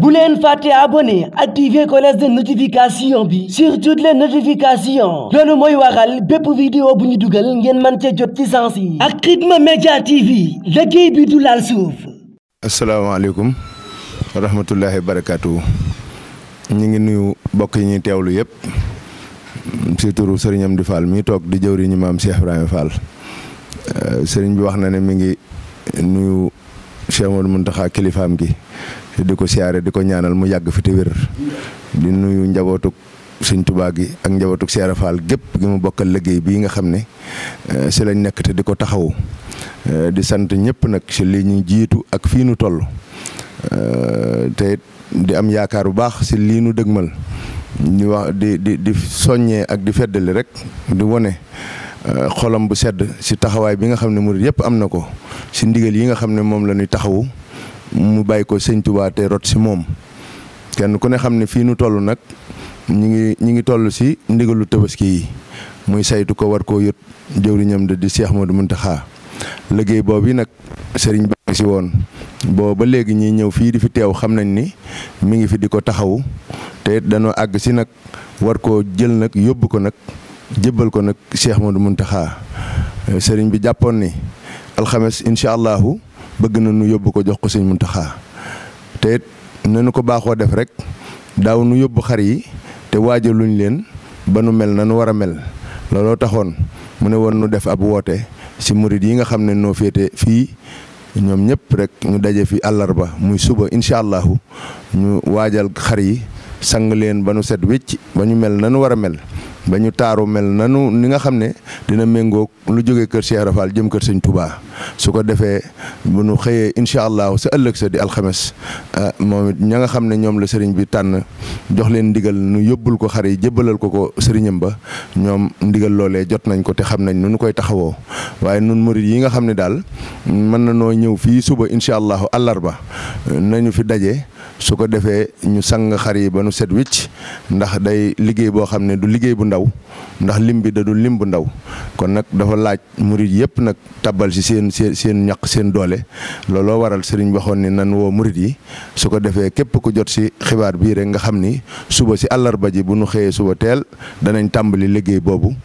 bu leen fàtte abonné activer cloche de notification bi sur toutes les notifications loolu mooy waral bépp vidéo bu ñu dugal ngeen mën ca jot ci sens yi ak Khidma Media TV liggéey bi du laal suuf. asalaamaaleykum wa rahmatullahi wa barakaatu. ñu ngi nuyu mbokk yi ñuy teewlu yëpp ci turu Serigne Amdi Fall mi toog di jëwriñu maam Cheikh Ibrahima Fall. Serigne bi wax na ne mi ngi nuyu Cheikh Modou Mountakha kilifaam gi di ko siyaare di ko ñaanal mu yàgg fi te wér di nuyu njabootuk Sëñ Tuubaa gi ak njabootuk Cheikh Fall gépp gi mu bokkal liggéey bii nga xam ne si lañ nekk te di ko taxawu di sant ñëpp nag si li ñu jiitu ak fii nu toll te di am yaakaar bu baax si lii nu dëgmal ñu wax di soññee ak di feddali rek di wone xolam bu sedd si taxawaay bi nga xam ne murid yëpp am na ko si ndigal yi nga xam ne moom la ñuy taxawu mu bàyyi ko Sëñ Tuubaa te rot si moom kenn ku ne xam ne fii nu toll nag ñi ngi toll si ndigalu tabaski yi muy saytu ko war koo yët jëwriñam di Cheikh Modou Mountakha liggéey boobu nag sëriñ baa si woon boo ba léegi ñiy ñëw fii di fi teew xam nañ ni mi ngi fi di ko taxawu te danoo àgg si nag war koo jël nag yóbbu ko nag jébbal ko nag Cheikh Modou Mountakha sëriñ bi jàppoon ni alxames incha allahu bëgg na nu yóbbu ko jox ko sëñ Mountakha te nanu ko baaxoo def rek daaw nu yóbbu xar yi te waajaluñ leen ba nu mel na nu war a mel looloo taxoon mu ne woon nu def ab woote si murid yi nga xam ne noo féete fii ñoom ñëpp rek ñu daje fi àllarba muy suba incha allahu ñu waajal xar yi sang leen ba nu set wécc ba ñu mel na nu war a mel ba ñu taaru mel nanu ni nga xam ne dina méngoog lu jógee kër Cheikh Rafal jëm kër Sëñ Touba su ko defee bu nu xëyee incha allahu sa ëllëg sa di alxames moom it ña nga xam ne ñoom la sëriñ bi tànn jox leen ndigal nu yóbbul ko xar yi jébbalal ko sëriñam ba ñoom ndigal loolee jot nañ ko te xam nañ nu koy taxawoo waaye nun murid yi nga xam ne daal mën na noo ñëw fii suba incha allahu àllarba nañu fi daje. su ko defee ñu sang xar yi ba nu set wicc ndax day liggéey boo xam ne du liggéey bu ndaw ndax lim bi da du lim bu ndaw kon nag dafa laaj murid yëpp nag tabbal si seen ñaq seen doole looloo waral sëriñ waxoon ni nan woo murid yi su ko defee képp ku jot si xibaar bii rek nga xam ni suba si àllarba ji bu nu xëyee suba teel danañ tàmbali liggéey boobu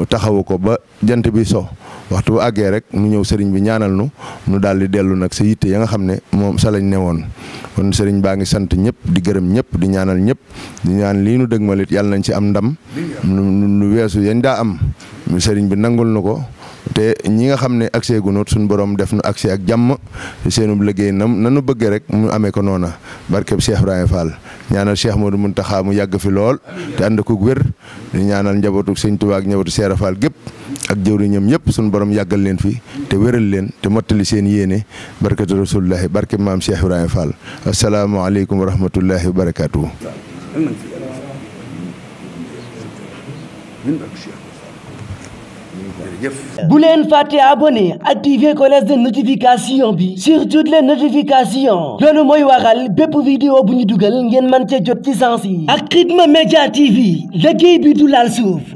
taxawu ko ba jant bi so waxtu bu àggee rek nu ñëw sëriñ bi ñaanal nu daal di dellu nag sa yitte ya nga xam ne moom sa lañ newoon kon sëriñ baa ngi sant ñëpp di gërëm ñëpp di ñaanal ñëpp di ñaan lii nu dëgmalit yàlla nañ ci am ndam nu weesu yañ daa am sëriñ bi nangul nu ko te ñi nga xam ne accès gu noot suñu borom def nu accès ak jàmm seenub liggéey nanu bëggee rek mu amee ko noona barkeb Cheikh Ibrahima Fall ñaanal Cheikh Modou Mountakha mu yàgg fi lool te ànd ko wér di ñaanal njabootu Sëñ Tuubaa ak njabootu Cheikh Fall gépp ak jëwriñam yëpp suñu borom yàggal leen fi te wéral leen te mottali seen yéene barkatu rasulullahi barke maam Cheikh Ibrahima Fall asalaamaaleykum wa rahmatullahi wa barakaatu. bu leen fàtte abonné activer cloche de notification bi sur toutes les notifications loolu mooy waral bépp vidéo bu ñu dugal ngeen mën ca jot ci sens yi ak Khidma Media TV liggéey bi du laal suuf.